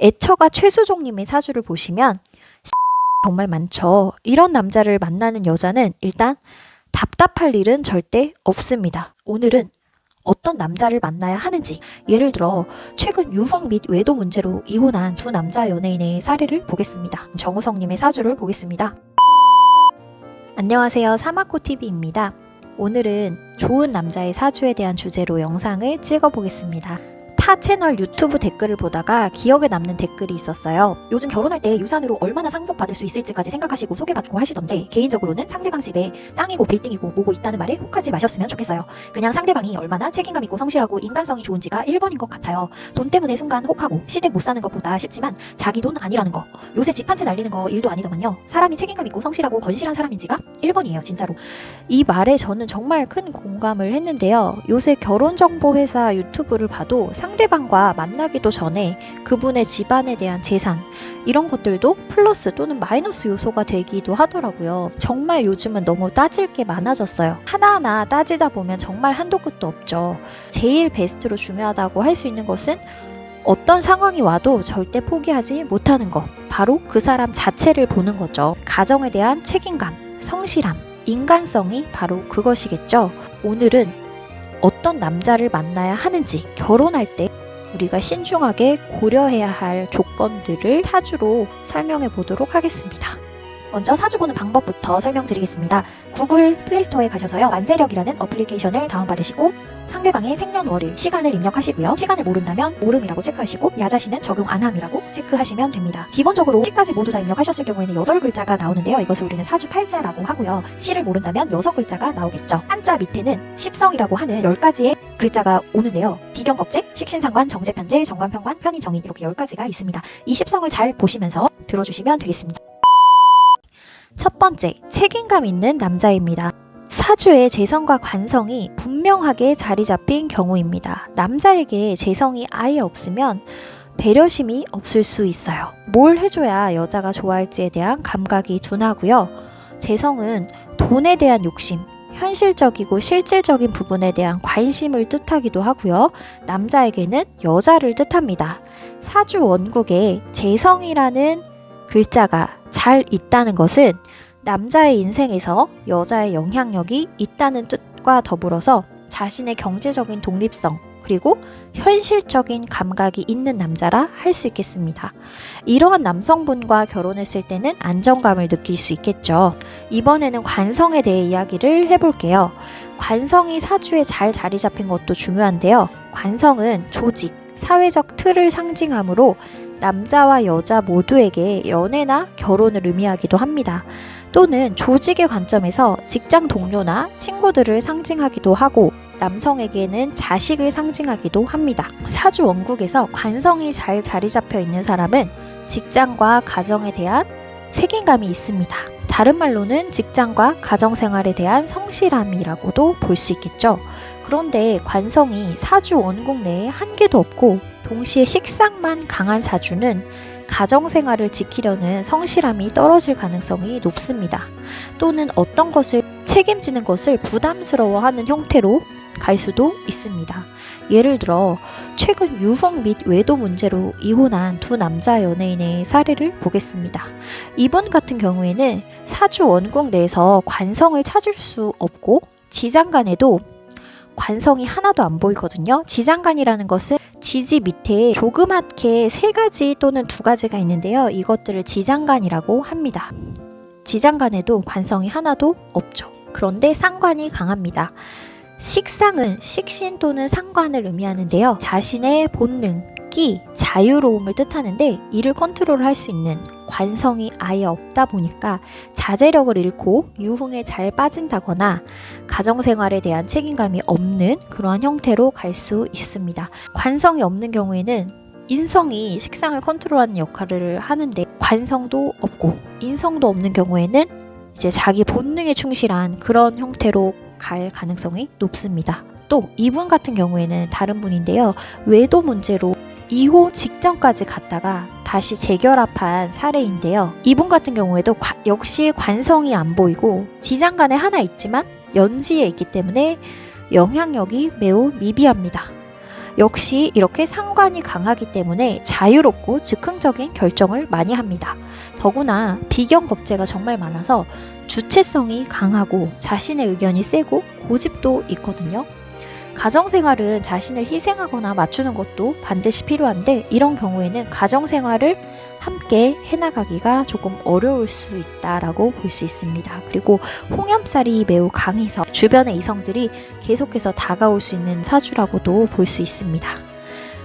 애처가 최수종님의 사주를 보시면 정말 많죠. 이런 남자를 만나는 여자는 일단 답답할 일은 절대 없습니다. 오늘은 어떤 남자를 만나야 하는지, 예를 들어 최근 유흥 및 외도 문제로 이혼한 두 남자 연예인의 사례를 보겠습니다. 정우성님의 사주를 보겠습니다. 안녕하세요. 사마코TV입니다. 오늘은 좋은 남자의 사주에 대한 주제로 영상을 찍어보겠습니다. 타 채널 유튜브 댓글을 보다가 기억에 남는 댓글이 있었어요. 요즘 결혼할 때 유산으로 얼마나 상속받을 수 있을지까지 생각하시고 소개받고 하시던데, 개인적으로는 상대방 집에 땅이고 빌딩이고 뭐고 있다는 말에 혹하지 마셨으면 좋겠어요. 그냥 상대방이 얼마나 책임감 있고 성실하고 인간성이 좋은지가 1번인 것 같아요. 돈 때문에 순간 혹하고 시댁 못 사는 것보다 쉽지만 자기 돈 아니라는 거, 요새 집 한 채 날리는 거 일도 아니더만요. 사람이 책임감 있고 성실하고 건실한 사람인지가 1번이에요. 진짜로. 이 말에 저는 정말 큰 공감을 했는데요. 요새 결혼정보회사 유튜브를 봐도 상대방과 만나기도 전에 그분의 집안에 대한 재산, 이런 것들도 플러스 또는 마이너스 요소가 되기도 하더라고요. 정말 요즘은 너무 따질 게 많아졌어요. 하나하나 따지다 보면 정말 한도 끝도 없죠. 제일 베스트로 중요하다고 할 수 있는 것은 어떤 상황이 와도 절대 포기하지 못하는 것, 바로 그 사람 자체를 보는 거죠. 가정에 대한 책임감, 성실함, 인간성이 바로 그것이겠죠. 오늘은 어떤 남자를 만나야 하는지, 결혼할 때 우리가 신중하게 고려해야 할 조건들을 사주로 설명해 보도록 하겠습니다. 먼저 사주 보는 방법부터 설명드리겠습니다. 구글 플레이스토어에 가셔서요, 만세력이라는 어플리케이션을 다운받으시고 상대방의 생년월일, 시간을 입력하시고요. 시간을 모른다면 모름이라고 체크하시고 야자시는 적용 안함이라고 체크하시면 됩니다. 기본적으로 시까지 모두 다 입력하셨을 경우에는 8글자가 나오는데요. 이것을 우리는 사주 팔자라고 하고요. 시를 모른다면 6글자가 나오겠죠. 한자 밑에는 십성이라고 하는 10가지의 글자가 오는데요. 비경겁재, 식신상관, 정제편제, 정관편관, 편인정인, 이렇게 10가지가 있습니다. 이 십성을 잘 보시면서 들어주시면 되겠습니다. 첫 번째, 책임감 있는 남자입니다. 사주의 재성과 관성이 분명하게 자리 잡힌 경우입니다. 남자에게 재성이 아예 없으면 배려심이 없을 수 있어요. 뭘 해줘야 여자가 좋아할지에 대한 감각이 둔하고요. 재성은 돈에 대한 욕심, 현실적이고 실질적인 부분에 대한 관심을 뜻하기도 하고요. 남자에게는 여자를 뜻합니다. 사주 원국에 재성이라는 글자가 잘 있다는 것은 남자의 인생에서 여자의 영향력이 있다는 뜻과 더불어서 자신의 경제적인 독립성, 그리고 현실적인 감각이 있는 남자라 할 수 있겠습니다. 이러한 남성분과 결혼했을 때는 안정감을 느낄 수 있겠죠. 이번에는 관성에 대해 이야기를 해볼게요. 관성이 사주에 잘 자리 잡힌 것도 중요한데요. 관성은 조직, 사회적 틀을 상징하므로 남자와 여자 모두에게 연애나 결혼을 의미하기도 합니다. 또는 조직의 관점에서 직장 동료나 친구들을 상징하기도 하고, 남성에게는 자식을 상징하기도 합니다. 사주 원국에서 관성이 잘 자리 잡혀 있는 사람은 직장과 가정에 대한 책임감이 있습니다. 다른 말로는 직장과 가정생활에 대한 성실함이라고도 볼 수 있겠죠. 그런데 관성이 사주 원국 내에 한 개도 없고 동시에 식상만 강한 사주는 가정생활을 지키려는 성실함이 떨어질 가능성이 높습니다. 또는 어떤 것을 책임지는 것을 부담스러워하는 형태로 갈 수도 있습니다. 예를 들어 최근 유흥 및 외도 문제로 이혼한 두 남자 연예인의 사례를 보겠습니다. 이분 같은 경우에는 사주 원국 내에서 관성을 찾을 수 없고 지장간에도 관성이 하나도 안 보이거든요. 지장간이라는 것은 지지 밑에 조그맣게 3가지 또는 2가지가 있는데요. 이것들을 지장간이라고 합니다. 지장간에도 관성이 하나도 없죠. 그런데 상관이 강합니다. 식상은 식신 또는 상관을 의미하는데요. 자신의 본능, 끼, 자유로움을 뜻하는데 이를 컨트롤할 수 있는 관성이 아예 없다 보니까 자제력을 잃고 유흥에 잘 빠진다거나 가정생활에 대한 책임감이 없는 그러한 형태로 갈 수 있습니다. 관성이 없는 경우에는 인성이 식상을 컨트롤하는 역할을 하는데, 관성도 없고 인성도 없는 경우에는 이제 자기 본능에 충실한 그런 형태로 갈 가능성이 높습니다. 또 이분 같은 경우에는 다른 분인데요. 외도 문제로 이혼 직전까지 갔다가 다시 재결합한 사례인데요. 이분 같은 경우에도 역시 관성이 안 보이고 지장간에 하나 있지만 연지에 있기 때문에 영향력이 매우 미비합니다. 역시 이렇게 상관이 강하기 때문에 자유롭고 즉흥적인 결정을 많이 합니다. 더구나 비경겁제가 정말 많아서 주체성이 강하고 자신의 의견이 세고 고집도 있거든요. 가정생활은 자신을 희생하거나 맞추는 것도 반드시 필요한데 이런 경우에는 가정생활을 함께 해나가기가 조금 어려울 수 있다라고 볼 수 있습니다. 그리고 홍염살이 매우 강해서 주변의 이성들이 계속해서 다가올 수 있는 사주라고도 볼 수 있습니다.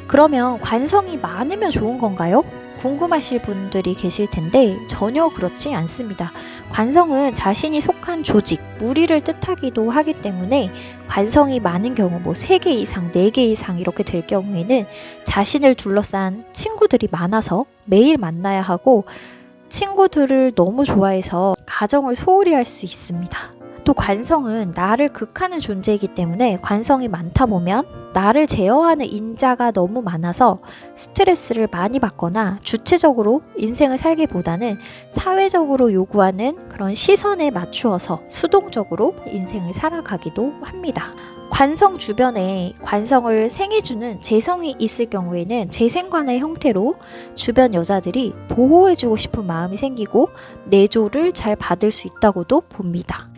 그러면 관성이 많으면 좋은 건가요? 궁금하실 분들이 계실 텐데 전혀 그렇지 않습니다. 관성은 자신이 속한 조직, 무리를 뜻하기도 하기 때문에 관성이 많은 경우 3개 이상, 4개 이상 이렇게 될 경우에는 자신을 둘러싼 친구들이 많아서 매일 만나야 하고 친구들을 너무 좋아해서 가정을 소홀히 할 수 있습니다. 또 관성은 나를 극하는 존재이기 때문에 관성이 많다 보면 나를 제어하는 인자가 너무 많아서 스트레스를 많이 받거나 주체적으로 인생을 살기보다는 사회적으로 요구하는 그런 시선에 맞추어서 수동적으로 인생을 살아가기도 합니다. 관성 주변에 관성을 생해주는 재성이 있을 경우에는 재생관의 형태로 주변 여자들이 보호해주고 싶은 마음이 생기고 내조를 잘 받을 수 있다고도 봅니다.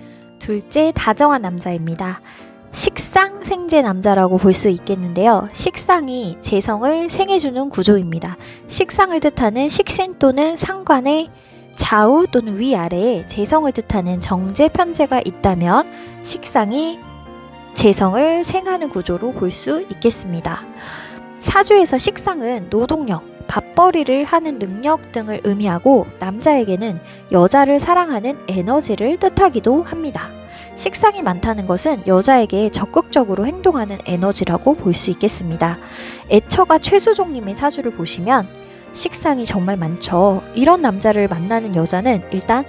둘째, 다정한 남자입니다. 식상생재 남자라고 볼 수 있겠는데요. 식상이 재성을 생해주는 구조입니다. 식상을 뜻하는 식신 또는 상관의 좌우 또는 위아래에 재성을 뜻하는 정제, 편제가 있다면 식상이 재성을 생하는 구조로 볼 수 있겠습니다. 사주에서 식상은 노동력, 밥벌이를 하는 능력 등을 의미하고 남자에게는 여자를 사랑하는 에너지를 뜻하기도 합니다. 식상이 많다는 것은 여자에게 적극적으로 행동하는 에너지라고 볼 수 있겠습니다. 애처가 최수종님의 사주를 보시면 식상이 정말 많죠. 이런 남자를 만나는 여자는 일단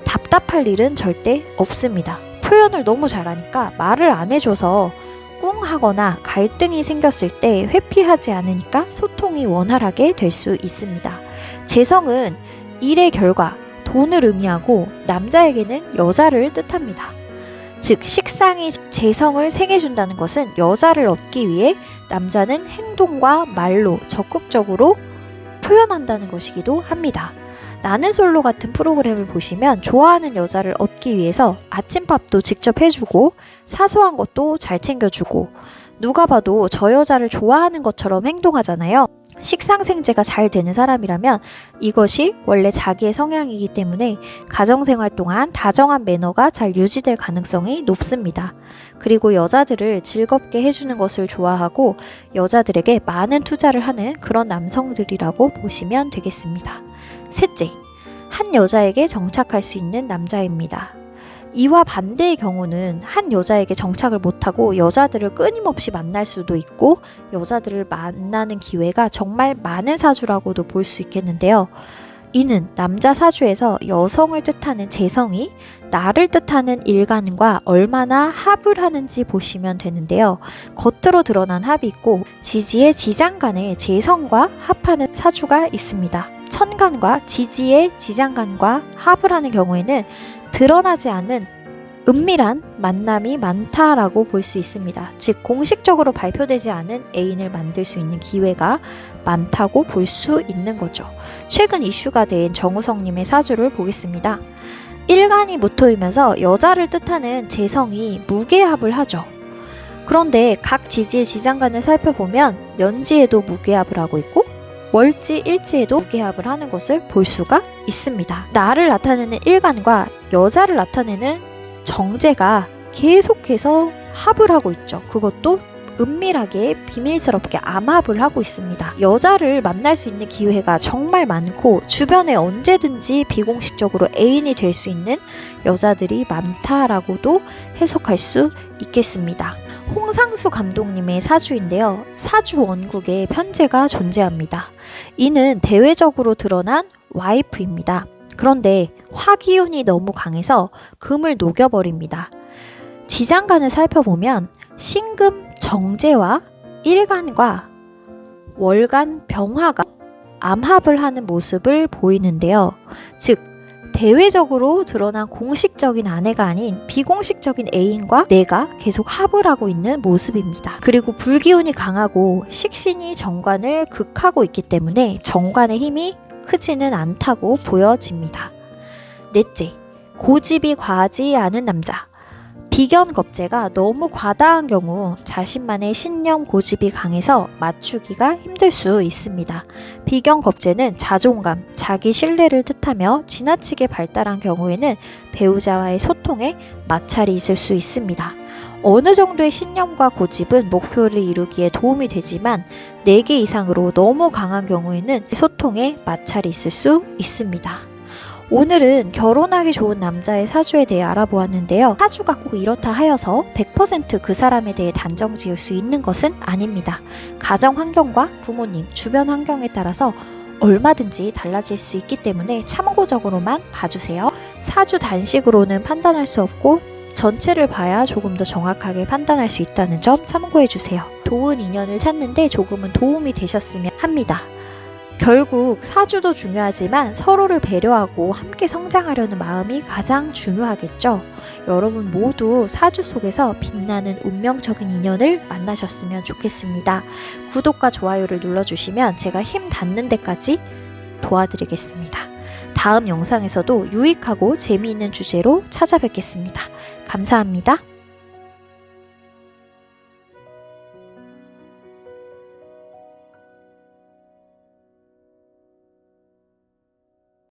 답답할 일은 절대 없습니다. 표현을 너무 잘하니까 말을 안 해줘서 꿍 하거나 갈등이 생겼을 때 회피하지 않으니까 소통이 원활하게 될 수 있습니다. 재성은 일의 결과, 돈을 의미하고 남자에게는 여자를 뜻합니다. 즉 식상이 재성을 생해준다는 것은 여자를 얻기 위해 남자는 행동과 말로 적극적으로 표현한다는 것이기도 합니다. 나는 솔로 같은 프로그램을 보시면 좋아하는 여자를 얻기 위해서 아침밥도 직접 해주고 사소한 것도 잘 챙겨주고 누가 봐도 저 여자를 좋아하는 것처럼 행동하잖아요. 식상생재가 잘 되는 사람이라면 이것이 원래 자기의 성향이기 때문에 가정생활 동안 다정한 매너가 잘 유지될 가능성이 높습니다. 그리고 여자들을 즐겁게 해주는 것을 좋아하고 여자들에게 많은 투자를 하는 그런 남성들이라고 보시면 되겠습니다. 셋째, 한 여자에게 정착할 수 있는 남자입니다. 이와 반대의 경우는 한 여자에게 정착을 못하고 여자들을 끊임없이 만날 수도 있고 여자들을 만나는 기회가 정말 많은 사주라고도 볼 수 있겠는데요. 이는 남자 사주에서 여성을 뜻하는 재성이 나를 뜻하는 일간과 얼마나 합을 하는지 보시면 되는데요. 겉으로 드러난 합이 있고 지지의 지장간에 재성과 합하는 사주가 있습니다. 천간과 지지의 지장간과 합을 하는 경우에는 드러나지 않은 은밀한 만남이 많다라고 볼 수 있습니다. 즉 공식적으로 발표되지 않은 애인을 만들 수 있는 기회가 많다고 볼 수 있는 거죠. 최근 이슈가 된 정우성님의 사주를 보겠습니다. 일간이 무토이면서 여자를 뜻하는 재성이 무게합을 하죠. 그런데 각 지지의 지장간을 살펴보면 연지에도 무게합을 하고 있고 월지, 일지에도 무게합을 하는 것을 볼 수가 있습니다. 나를 나타내는 일간과 여자를 나타내는 정제가 계속해서 합을 하고 있죠. 그것도 은밀하게 비밀스럽게 암합을 하고 있습니다. 여자를 만날 수 있는 기회가 정말 많고 주변에 언제든지 비공식적으로 애인이 될 수 있는 여자들이 많다라고도 해석할 수 있겠습니다. 홍상수 감독님의 사주인데요. 사주 원국에 편제가 존재합니다. 이는 대외적으로 드러난 와이프입니다. 그런데 화기운이 너무 강해서 금을 녹여버립니다. 지장간을 살펴보면 신금 정제와 일간과 월간 병화가 암합을 하는 모습을 보이는데요. 즉 대외적으로 드러난 공식적인 아내가 아닌 비공식적인 애인과 내가 계속 합을 하고 있는 모습입니다. 그리고 불기운이 강하고 식신이 정관을 극하고 있기 때문에 정관의 힘이 크지는 않다고 보여집니다. 넷째, 고집이 과하지 않은 남자. 비견겁제가 너무 과다한 경우 자신만의 신념 고집이 강해서 맞추기가 힘들 수 있습니다. 비견겁제는 자존감, 자기 신뢰를 뜻하며 지나치게 발달한 경우에는 배우자와의 소통에 마찰이 있을 수 있습니다. 어느 정도의 신념과 고집은 목표를 이루기에 도움이 되지만 4개 이상으로 너무 강한 경우에는 소통에 마찰이 있을 수 있습니다. 오늘은 결혼하기 좋은 남자의 사주에 대해 알아보았는데요. 사주가 꼭 이렇다 하여서 100% 그 사람에 대해 단정 지을 수 있는 것은 아닙니다. 가정 환경과 부모님, 주변 환경에 따라서 얼마든지 달라질 수 있기 때문에 참고적으로만 봐주세요. 사주 단식으로는 판단할 수 없고 전체를 봐야 조금 더 정확하게 판단할 수 있다는 점 참고해주세요. 좋은 인연을 찾는데 조금은 도움이 되셨으면 합니다. 결국 사주도 중요하지만 서로를 배려하고 함께 성장하려는 마음이 가장 중요하겠죠. 여러분 모두 사주 속에서 빛나는 운명적인 인연을 만나셨으면 좋겠습니다. 구독과 좋아요를 눌러주시면 제가 힘 닿는 데까지 도와드리겠습니다. 다음 영상에서도 유익하고 재미있는 주제로 찾아뵙겠습니다. 감사합니다.